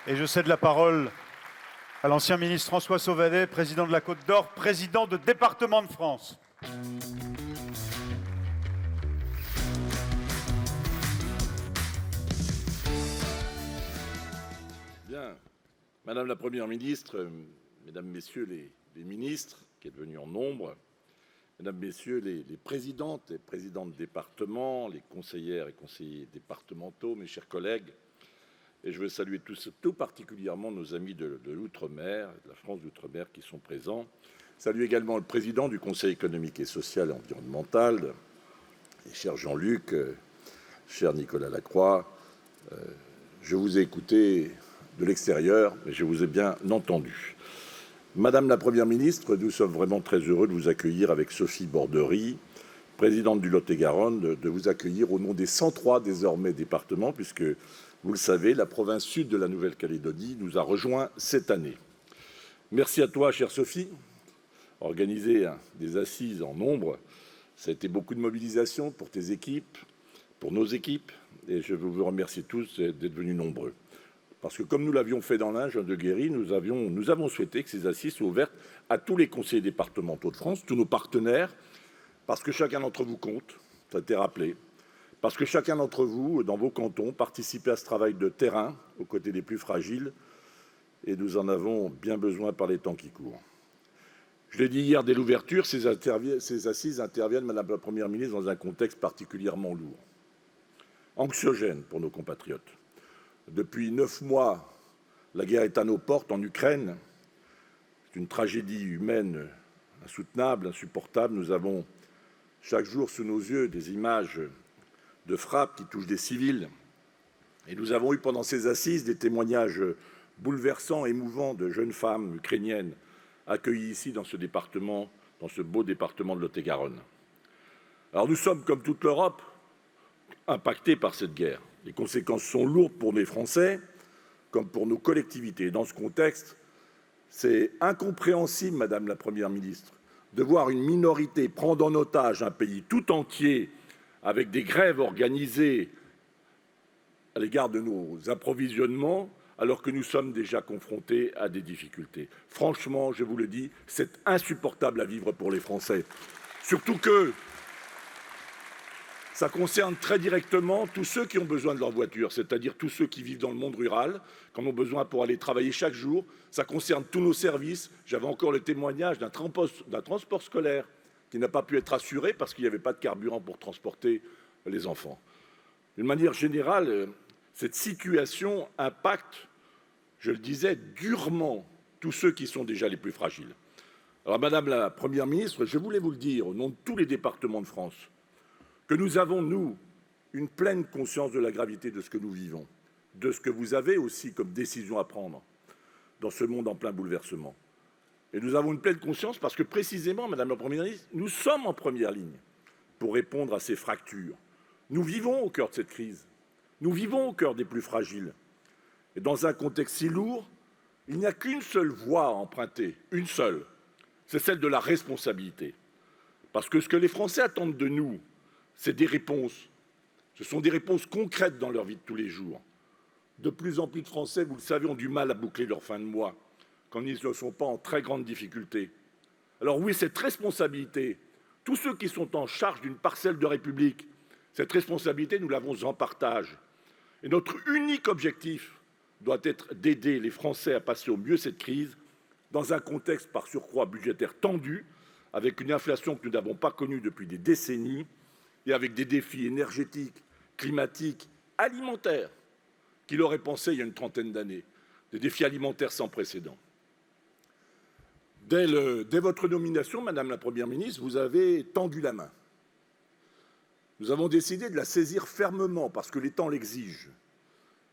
Et je cède la parole à l'ancien ministre François Sauvadet, président de la Côte d'Or, président de Départements de France. Bien. Madame la Première ministre, Mesdames, Messieurs les ministres, qui êtes venus en nombre, Mesdames, Messieurs les présidentes et présidents de département, les conseillères et conseillers départementaux, mes chers collègues, et je veux saluer tout particulièrement nos amis de l'Outre-mer, de la France d'Outre-mer qui sont présents. Saluer également le président du Conseil économique et social et environnemental, et cher Jean-Luc, cher Nicolas Lacroix. Je vous ai écouté de l'extérieur, mais je vous ai bien entendu. Madame la Première ministre, nous sommes vraiment très heureux de vous accueillir avec Sophie Borderie, présidente du Lot-et-Garonne, de vous accueillir au nom des 103 désormais départements, puisque, vous le savez, la province sud de la Nouvelle-Calédonie nous a rejoints cette année. Merci à toi, chère Sophie. Organiser des assises en nombre, ça a été beaucoup de mobilisation pour tes équipes, pour nos équipes, et je veux vous remercier tous d'être venus nombreux. Parce que comme nous l'avions fait dans l'Ain, Jean de Guéry, nous avons souhaité que ces assises soient ouvertes à tous les conseillers départementaux de France, tous nos partenaires, parce que chacun d'entre vous compte, ça a été rappelé, parce que chacun d'entre vous, dans vos cantons, participez à ce travail de terrain, aux côtés des plus fragiles, et nous en avons bien besoin par les temps qui courent. Je l'ai dit hier dès l'ouverture, ces assises interviennent, Madame la Première ministre, dans un contexte particulièrement lourd, anxiogène pour nos compatriotes. Depuis 9 mois, la guerre est à nos portes en Ukraine. C'est une tragédie humaine insoutenable, insupportable. Nous avons chaque jour sous nos yeux des images de frappes qui touchent des civils. Et nous avons eu pendant ces assises des témoignages bouleversants, émouvants de jeunes femmes ukrainiennes accueillies ici dans ce département, dans ce beau département de Lot-et-Garonne. Alors nous sommes, comme toute l'Europe, impactés par cette guerre. Les conséquences sont lourdes pour les Français comme pour nos collectivités. Dans ce contexte, c'est incompréhensible, Madame la Première ministre, de voir une minorité prendre en otage un pays tout entier avec des grèves organisées à l'égard de nos approvisionnements, alors que nous sommes déjà confrontés à des difficultés. Franchement, je vous le dis, c'est insupportable à vivre pour les Français. Surtout que ça concerne très directement tous ceux qui ont besoin de leur voiture, c'est-à-dire tous ceux qui vivent dans le monde rural, qui en ont besoin pour aller travailler chaque jour. Ça concerne tous nos services. J'avais encore le témoignage d'un transport scolaire qui n'a pas pu être assuré parce qu'il n'y avait pas de carburant pour transporter les enfants. D'une manière générale, cette situation impacte, je le disais, durement tous ceux qui sont déjà les plus fragiles. Alors, Madame la Première ministre, je voulais vous le dire au nom de tous les départements de France, que nous avons, nous, une pleine conscience de la gravité de ce que nous vivons, de ce que vous avez aussi comme décision à prendre dans ce monde en plein bouleversement. Et nous avons une pleine conscience parce que précisément, Madame la Première ministre, nous sommes en première ligne pour répondre à ces fractures. Nous vivons au cœur de cette crise. Nous vivons au cœur des plus fragiles. Et dans un contexte si lourd, il n'y a qu'une seule voie à emprunter, une seule, c'est celle de la responsabilité. Parce que ce que les Français attendent de nous, c'est des réponses. Ce sont des réponses concrètes dans leur vie de tous les jours. De plus en plus de Français, vous le savez, ont du mal à boucler leur fin de mois quand ils ne sont pas en très grande difficulté. Alors oui, cette responsabilité, tous ceux qui sont en charge d'une parcelle de République, cette responsabilité, nous l'avons en partage. Et notre unique objectif doit être d'aider les Français à passer au mieux cette crise dans un contexte par surcroît budgétaire tendu, avec une inflation que nous n'avons pas connue depuis des décennies, et avec des défis énergétiques, climatiques, alimentaires, qu'il aurait pensé il y a une trentaine d'années, des défis alimentaires sans précédent. Dès votre nomination, Madame la Première ministre, vous avez tendu la main. Nous avons décidé de la saisir fermement parce que les temps l'exigent.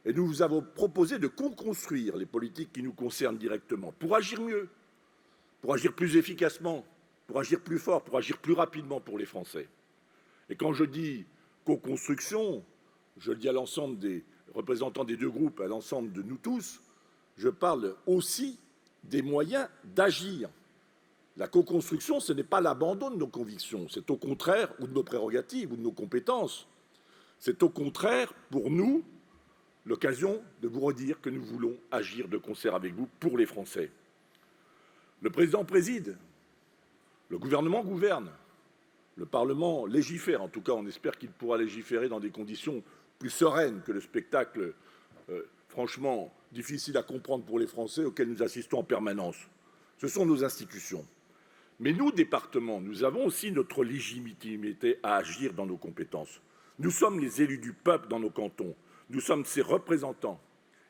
Et nous vous avons proposé de co-construire les politiques qui nous concernent directement pour agir mieux, pour agir plus efficacement, pour agir plus fort, pour agir plus rapidement pour les Français. Et quand je dis co-construction, je le dis à l'ensemble des représentants des deux groupes, à l'ensemble de nous tous, je parle aussi des moyens d'agir. La co-construction, ce n'est pas l'abandon de nos convictions, c'est au contraire, ou de nos prérogatives, ou de nos compétences. C'est au contraire, pour nous, l'occasion de vous redire que nous voulons agir de concert avec vous pour les Français. Le président préside, le gouvernement gouverne, le Parlement légifère. En tout cas, on espère qu'il pourra légiférer dans des conditions plus sereines que le spectacle franchement difficile à comprendre pour les Français auquel nous assistons en permanence. Ce sont nos institutions. Mais nous, départements, nous avons aussi notre légitimité à agir dans nos compétences. Nous sommes les élus du peuple dans nos cantons. Nous sommes ses représentants.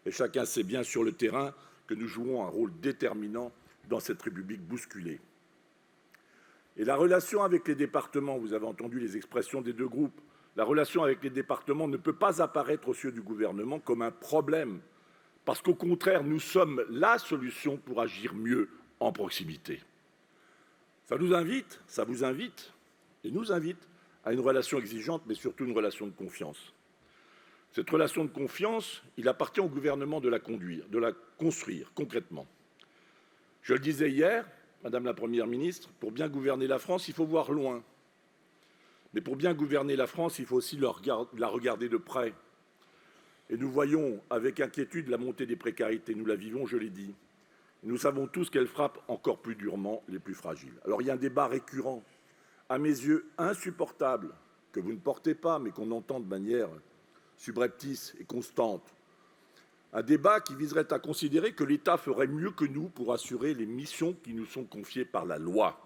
Et chacun sait bien sur le terrain que nous jouons un rôle déterminant dans cette République bousculée. Et la relation avec les départements, vous avez entendu les expressions des deux groupes, la relation avec les départements ne peut pas apparaître aux yeux du gouvernement comme un problème, parce qu'au contraire, nous sommes la solution pour agir mieux en proximité. Ça vous invite et nous invite à une relation exigeante, mais surtout une relation de confiance. Cette relation de confiance, il appartient au gouvernement de la conduire, de la construire concrètement. Je le disais hier, Madame la Première ministre, pour bien gouverner la France, il faut voir loin. Mais pour bien gouverner la France, il faut aussi la regarder de près. Et nous voyons avec inquiétude la montée des précarités. Nous la vivons, je l'ai dit. Nous savons tous qu'elle frappe encore plus durement les plus fragiles. Alors il y a un débat récurrent, à mes yeux insupportable, que vous ne portez pas, mais qu'on entend de manière subreptice et constante. Un débat qui viserait à considérer que l'État ferait mieux que nous pour assurer les missions qui nous sont confiées par la loi.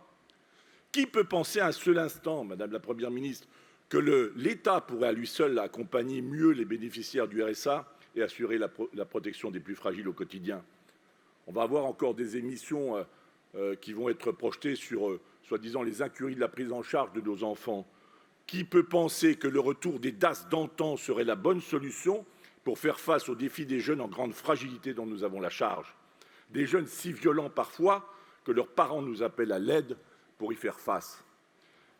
Qui peut penser un seul instant, Madame la Première ministre, que l'État pourrait à lui seul accompagner mieux les bénéficiaires du RSA et assurer la protection des plus fragiles au quotidien? On va avoir encore des émissions qui vont être projetées sur, soi-disant, les incuries de la prise en charge de nos enfants. Qui peut penser que le retour des DAS d'antan serait la bonne solution pour faire face aux défis des jeunes en grande fragilité dont nous avons la charge? Des jeunes si violents parfois que leurs parents nous appellent à l'aide pour y faire face.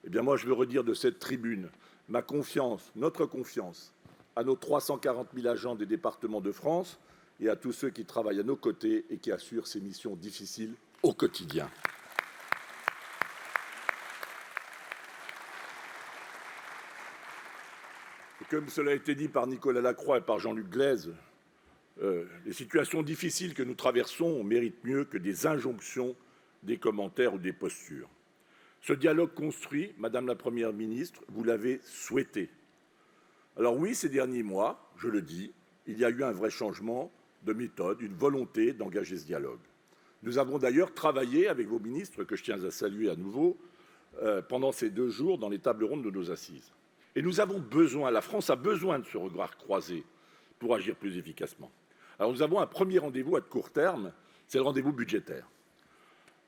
Eh bien, moi, je veux redire de cette tribune ma confiance, notre confiance, à nos 340 000 agents des départements de France et à tous ceux qui travaillent à nos côtés et qui assurent ces missions difficiles au quotidien. Et comme cela a été dit par Nicolas Lacroix et par Jean-Luc Glaise, les situations difficiles que nous traversons méritent mieux que des injonctions, des commentaires ou des postures. Ce dialogue construit, Madame la Première ministre, vous l'avez souhaité. Alors oui, ces derniers mois, je le dis, il y a eu un vrai changement de méthode, une volonté d'engager ce dialogue. Nous avons d'ailleurs travaillé avec vos ministres, que je tiens à saluer à nouveau, pendant ces 2 jours dans les tables rondes de nos assises. Et nous avons besoin, la France a besoin de ce regard croisé pour agir plus efficacement. Alors nous avons un premier rendez-vous à court terme, c'est le rendez-vous budgétaire.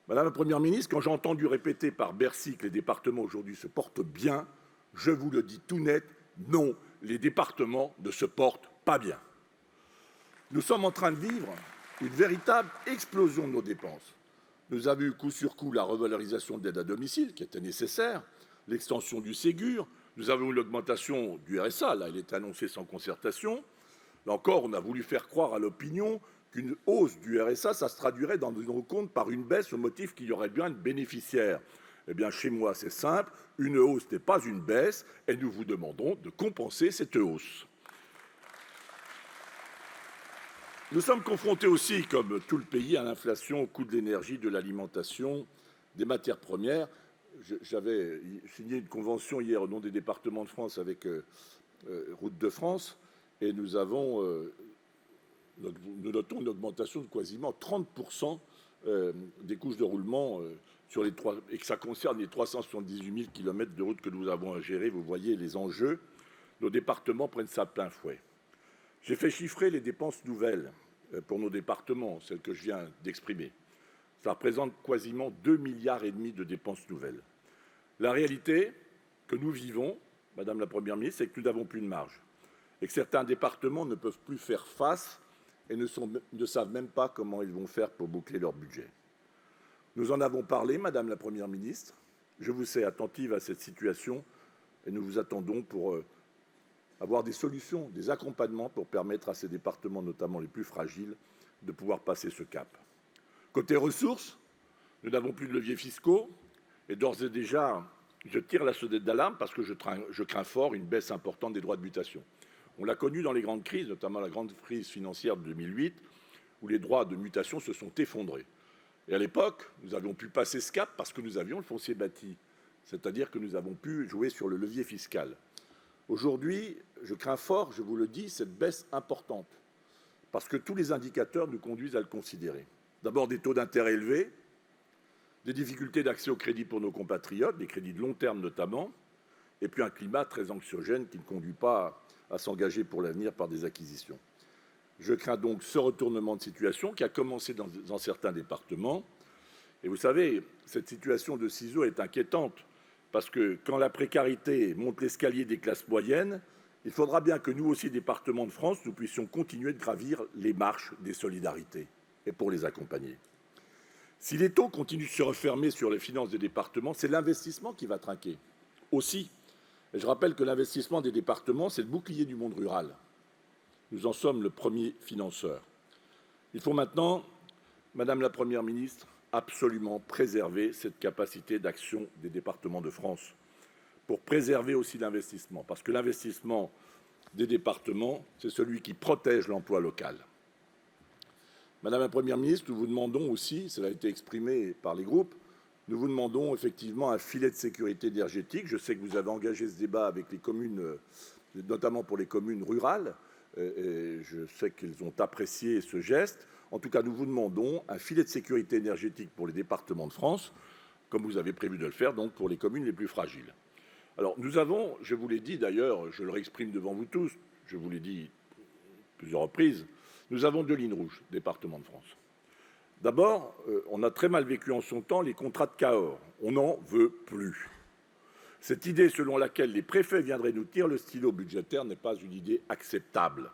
Madame la Première ministre, quand j'ai entendu répéter par Bercy que les départements aujourd'hui se portent bien, je vous le dis tout net, non, les départements ne se portent pas bien. Nous sommes en train de vivre une véritable explosion de nos dépenses. Nous avons eu coup sur coup la revalorisation de l'aide à domicile, qui était nécessaire, l'extension du Ségur, nous avons eu l'augmentation du RSA, là, il est annoncé sans concertation. Là encore, on a voulu faire croire à l'opinion qu'une hausse du RSA, ça se traduirait dans nos comptes par une baisse au motif qu'il y aurait bien de bénéficiaires. Eh bien, chez moi, c'est simple, une hausse n'est pas une baisse et nous vous demandons de compenser cette hausse. Nous sommes confrontés aussi, comme tout le pays, à l'inflation, au coût de l'énergie, de l'alimentation, des matières premières. J'avais signé une convention hier au nom des départements de France avec Route de France et nous notons une augmentation de quasiment 30% des couches de roulement sur les et que ça concerne les 378 000 km de route que nous avons à gérer. Vous voyez les enjeux. Nos départements prennent ça plein fouet. J'ai fait chiffrer les dépenses nouvelles pour nos départements, celles que je viens d'exprimer. Ça représente quasiment 2,5 milliards de dépenses nouvelles. La réalité que nous vivons, Madame la Première ministre, c'est que nous n'avons plus de marge et que certains départements ne peuvent plus faire face et ne savent même pas comment ils vont faire pour boucler leur budget. Nous en avons parlé, Madame la Première ministre. Je vous sais attentive à cette situation et nous vous attendons pour avoir des solutions, des accompagnements pour permettre à ces départements, notamment les plus fragiles, de pouvoir passer ce cap. Côté ressources, nous n'avons plus de leviers fiscaux et d'ores et déjà, je tire la sonnette d'alarme parce que je crains fort une baisse importante des droits de mutation. On l'a connu dans les grandes crises, notamment la grande crise financière de 2008, où les droits de mutation se sont effondrés. Et à l'époque, nous avions pu passer ce cap parce que nous avions le foncier bâti, c'est-à-dire que nous avons pu jouer sur le levier fiscal. Aujourd'hui, je crains fort, je vous le dis, cette baisse importante, parce que tous les indicateurs nous conduisent à le considérer. D'abord, des taux d'intérêt élevés, des difficultés d'accès au crédit pour nos compatriotes, des crédits de long terme notamment, et puis un climat très anxiogène qui ne conduit pas à s'engager pour l'avenir par des acquisitions. Je crains donc ce retournement de situation qui a commencé dans certains départements. Et vous savez, cette situation de ciseaux est inquiétante parce que quand la précarité monte l'escalier des classes moyennes, il faudra bien que nous aussi, départements de France, nous puissions continuer de gravir les marches des solidarités et pour les accompagner. Si les taux continuent de se refermer sur les finances des départements, c'est l'investissement qui va trinquer. Aussi, et je rappelle que l'investissement des départements, c'est le bouclier du monde rural. Nous en sommes le premier financeur. Il faut maintenant, Madame la Première ministre, absolument préserver cette capacité d'action des départements de France pour préserver aussi l'investissement, parce que l'investissement des départements, c'est celui qui protège l'emploi local. Madame la Première ministre, nous vous demandons aussi, cela a été exprimé par les groupes, nous vous demandons effectivement un filet de sécurité énergétique. Je sais que vous avez engagé ce débat avec les communes, notamment pour les communes rurales, et je sais qu'ils ont apprécié ce geste. En tout cas, nous vous demandons un filet de sécurité énergétique pour les départements de France, comme vous avez prévu de le faire, donc pour les communes les plus fragiles. Alors, nous avons, je vous l'ai dit d'ailleurs, je le réexprime devant vous tous, je vous l'ai dit plusieurs reprises, nous avons 2 lignes rouges, département de France. D'abord, on a très mal vécu en son temps les contrats de Cahors. On n'en veut plus. Cette idée selon laquelle les préfets viendraient nous tenir le stylo budgétaire n'est pas une idée acceptable.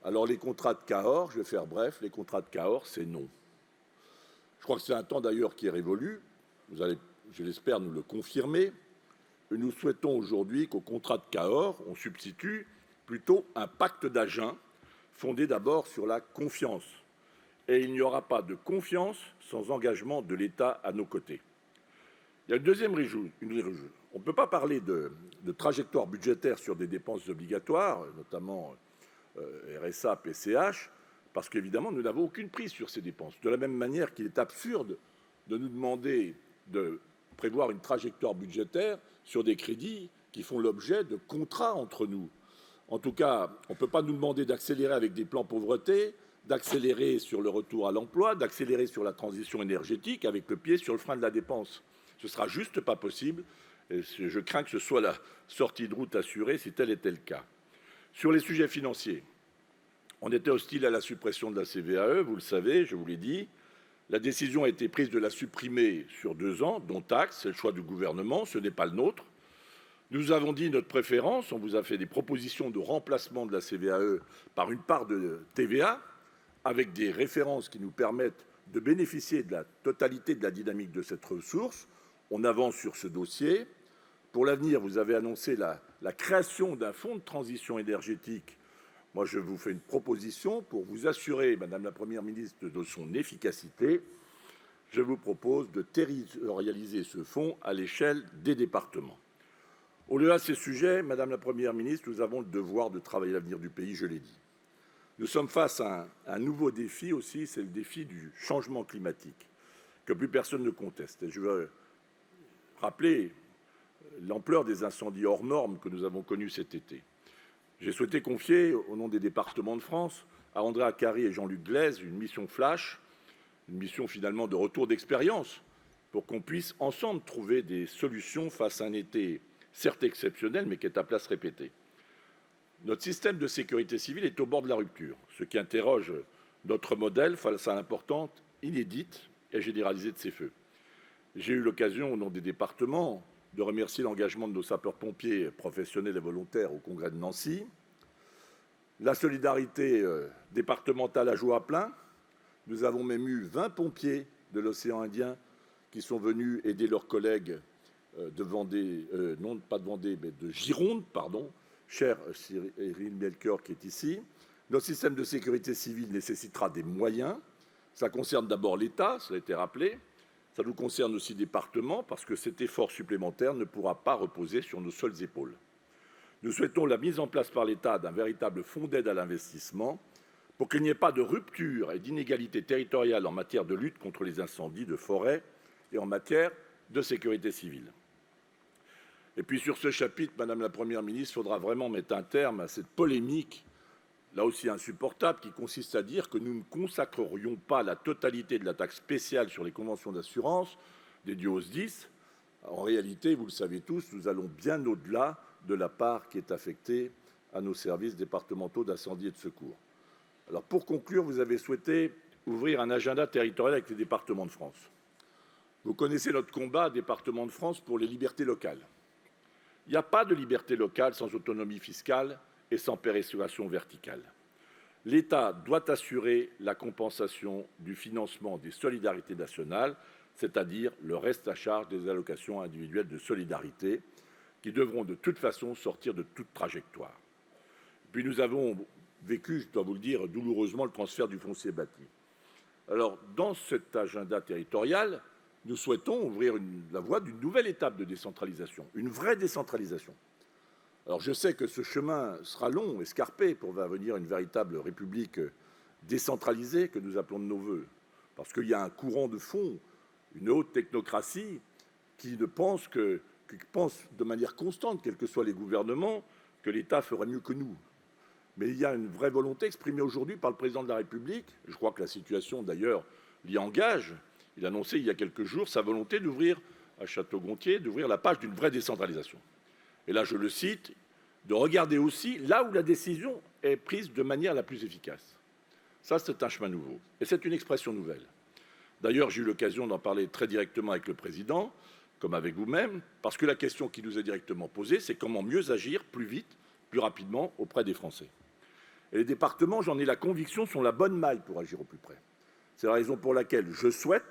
Alors les contrats de Cahors, je vais faire bref, les contrats de Cahors, c'est non. Je crois que c'est un temps d'ailleurs qui est révolu. Vous allez, je l'espère, nous le confirmer. Et nous souhaitons aujourd'hui qu'au contrat de Cahors, on substitue plutôt un pacte d'Agen fondé d'abord sur la confiance. Et il n'y aura pas de confiance sans engagement de l'État à nos côtés. Il y a une deuxième réjouissance. On ne peut pas parler de trajectoire budgétaire sur des dépenses obligatoires, notamment RSA, PCH, parce qu'évidemment, nous n'avons aucune prise sur ces dépenses. De la même manière qu'il est absurde de nous demander de prévoir une trajectoire budgétaire sur des crédits qui font l'objet de contrats entre nous. En tout cas, on ne peut pas nous demander d'accélérer avec des plans pauvreté, d'accélérer sur le retour à l'emploi, d'accélérer sur la transition énergétique avec le pied sur le frein de la dépense. Ce ne sera juste pas possible. Et je crains que ce soit la sortie de route assurée si tel était le cas. Sur les sujets financiers, on était hostile à la suppression de la CVAE, vous le savez, je vous l'ai dit. La décision a été prise de la supprimer sur 2 ans, dont acte, c'est le choix du gouvernement, ce n'est pas le nôtre. Nous avons dit notre préférence, on vous a fait des propositions de remplacement de la CVAE par une part de TVA, avec des références qui nous permettent de bénéficier de la totalité de la dynamique de cette ressource. On avance sur ce dossier. Pour l'avenir, vous avez annoncé la création d'un fonds de transition énergétique. Moi, je vous fais une proposition pour vous assurer, Madame la Première ministre, de son efficacité. Je vous propose de territorialiser ce fonds à l'échelle des départements. Au-delà de ces sujets, Madame la Première ministre, nous avons le devoir de travailler l'avenir du pays, je l'ai dit. Nous sommes face à un nouveau défi aussi, c'est le défi du changement climatique, que plus personne ne conteste. Et je veux rappeler l'ampleur des incendies hors normes que nous avons connus cet été. J'ai souhaité confier, au nom des départements de France, à André Acari et Jean-Luc Glaise une mission flash, une mission finalement de retour d'expérience, pour qu'on puisse ensemble trouver des solutions face à un été certes exceptionnel, mais qui est appelé à se répéter. Notre système de sécurité civile est au bord de la rupture, ce qui interroge notre modèle face à l'importance inédite et généralisée de ces feux. J'ai eu l'occasion, au nom des départements, de remercier l'engagement de nos sapeurs-pompiers professionnels et volontaires au Congrès de Nancy. La solidarité départementale a joué à plein. Nous avons même eu 20 pompiers de l'océan Indien qui sont venus aider leurs collègues de Vendée, non pas de Vendée, mais de Gironde, pardon, cher Cyril Melchior qui est ici. Notre système de sécurité civile nécessitera des moyens. Ça concerne d'abord l'État, cela a été rappelé. Ça nous concerne aussi départements, parce que cet effort supplémentaire ne pourra pas reposer sur nos seules épaules. Nous souhaitons la mise en place par l'État d'un véritable fonds d'aide à l'investissement pour qu'il n'y ait pas de rupture et d'inégalité territoriale en matière de lutte contre les incendies de forêt et en matière de sécurité civile. Et puis sur ce chapitre, Madame la Première ministre, il faudra vraiment mettre un terme à cette polémique, là aussi insupportable, qui consiste à dire que nous ne consacrerions pas la totalité de la taxe spéciale sur les conventions d'assurance dédiée au SDIS. En réalité, vous le savez tous, nous allons bien au-delà de la part qui est affectée à nos services départementaux d'incendie et de secours. Alors, pour conclure, vous avez souhaité ouvrir un agenda territorial avec les départements de France. Vous connaissez notre combat, département de France, pour les libertés locales. Il n'y a pas de liberté locale sans autonomie fiscale et sans péréquation verticale. L'État doit assurer la compensation du financement des solidarités nationales, c'est-à-dire le reste à charge des allocations individuelles de solidarité, qui devront de toute façon sortir de toute trajectoire. Puis nous avons vécu, je dois vous le dire, douloureusement le transfert du foncier bâti. Alors, dans cet agenda territorial, nous souhaitons ouvrir la voie d'une nouvelle étape de décentralisation, une vraie décentralisation. Alors, je sais que ce chemin sera long, escarpé, pour venir une véritable république décentralisée que nous appelons de nos voeux, parce qu'il y a un courant de fond, une haute technocratie qui pense de manière constante, quels que soient les gouvernements, que l'État ferait mieux que nous. Mais il y a une vraie volonté exprimée aujourd'hui par le président de la République. Je crois que la situation, d'ailleurs, l'y engage. Il a annoncé il y a quelques jours sa volonté d'ouvrir à Château-Gontier, d'ouvrir la page d'une vraie décentralisation. Et là, je le cite, de regarder aussi là où la décision est prise de manière la plus efficace. Ça, c'est un chemin nouveau. Et c'est une expression nouvelle. D'ailleurs, j'ai eu l'occasion d'en parler très directement avec le président, comme avec vous-même, parce que la question qui nous est directement posée, c'est comment mieux agir plus vite, plus rapidement auprès des Français. Et les départements, j'en ai la conviction, sont la bonne maille pour agir au plus près. C'est la raison pour laquelle je souhaite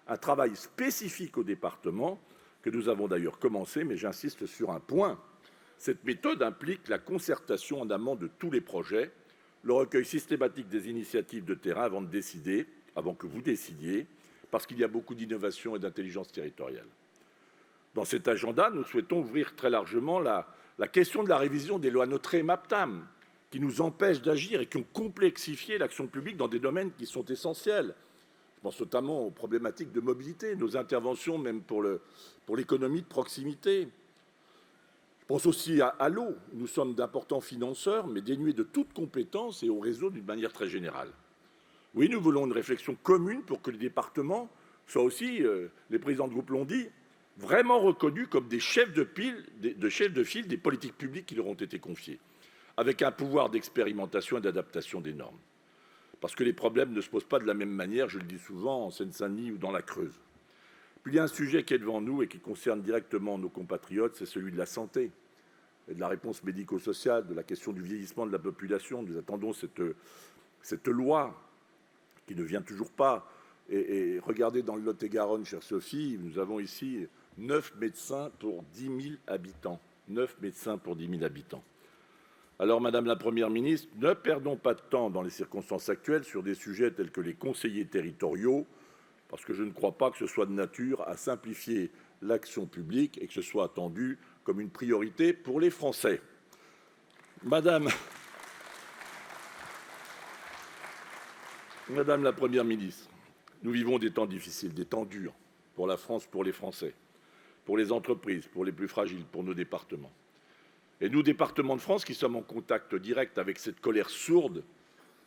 un travail spécifique aux départements, que nous avons d'ailleurs commencé, mais j'insiste sur un point. Cette méthode implique la concertation en amont de tous les projets, le recueil systématique des initiatives de terrain avant de décider, avant que vous décidiez, parce qu'il y a beaucoup d'innovation et d'intelligence territoriale. Dans cet agenda, nous souhaitons ouvrir très largement la question de la révision des lois NOTRe et MAPTAM, qui nous empêchent d'agir et qui ont complexifié l'action publique dans des domaines qui sont essentiels. Je pense notamment aux problématiques de mobilité, nos interventions même pour l'économie de proximité. Je pense aussi à l'eau. Nous sommes d'importants financeurs, mais dénués de toute compétence et au réseau d'une manière très générale. Oui, nous voulons une réflexion commune pour que les départements soient aussi, les présidents de groupe l'ont dit, vraiment reconnus comme des chefs de file des politiques publiques qui leur ont été confiées, avec un pouvoir d'expérimentation et d'adaptation des normes. Parce que les problèmes ne se posent pas de la même manière, je le dis souvent, en Seine-Saint-Denis ou dans la Creuse. Puis il y a un sujet qui est devant nous et qui concerne directement nos compatriotes, c'est celui de la santé et de la réponse médico-sociale, de la question du vieillissement de la population. Nous attendons cette loi qui ne vient toujours pas. Et regardez dans le Lot-et-Garonne, chère Sophie, nous avons ici 9 médecins pour 10 000 habitants. 9 médecins pour 10 000 habitants. Alors, Madame la Première ministre, ne perdons pas de temps dans les circonstances actuelles sur des sujets tels que les conseillers territoriaux, parce que je ne crois pas que ce soit de nature à simplifier l'action publique et que ce soit attendu comme une priorité pour les Français. Madame la Première ministre, nous vivons des temps difficiles, des temps durs pour la France, pour les Français, pour les entreprises, pour les plus fragiles, pour nos départements. Et nous, départements de France, qui sommes en contact direct avec cette colère sourde,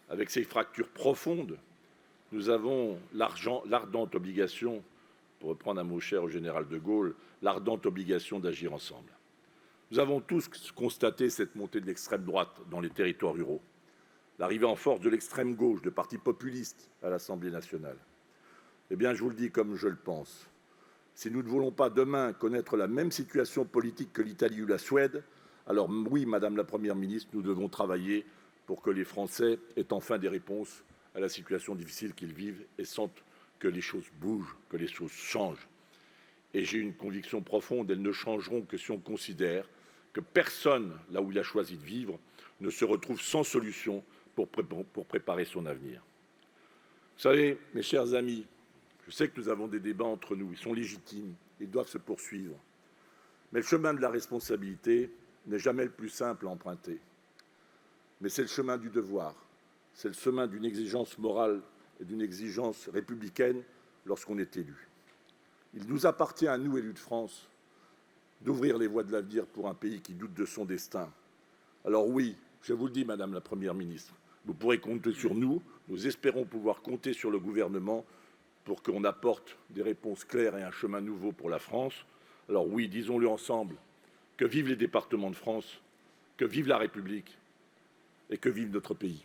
avec ces fractures profondes, nous avons l'ardente obligation, pour reprendre un mot cher au général de Gaulle, l'ardente obligation d'agir ensemble. Nous avons tous constaté cette montée de l'extrême droite dans les territoires ruraux, l'arrivée en force de l'extrême gauche, de partis populistes à l'Assemblée nationale. Eh bien, je vous le dis comme je le pense. Si nous ne voulons pas demain connaître la même situation politique que l'Italie ou la Suède, alors oui, Madame la Première ministre, nous devons travailler pour que les Français aient enfin des réponses à la situation difficile qu'ils vivent et sentent que les choses bougent, que les choses changent. Et j'ai une conviction profonde, elles ne changeront que si on considère que personne, là où il a choisi de vivre, ne se retrouve sans solution pour préparer son avenir. Vous savez, mes chers amis, je sais que nous avons des débats entre nous, ils sont légitimes, ils doivent se poursuivre. Mais le chemin de la responsabilité, n'est jamais le plus simple à emprunter. Mais c'est le chemin du devoir, c'est le chemin d'une exigence morale et d'une exigence républicaine lorsqu'on est élu. Il nous appartient à nous, élus de France, d'ouvrir les voies de l'avenir pour un pays qui doute de son destin. Alors oui, je vous le dis, Madame la Première ministre, vous pourrez compter sur nous, nous espérons pouvoir compter sur le gouvernement pour qu'on apporte des réponses claires et un chemin nouveau pour la France. Alors oui, disons-le ensemble, que vivent les départements de France, que vive la République et que vive notre pays.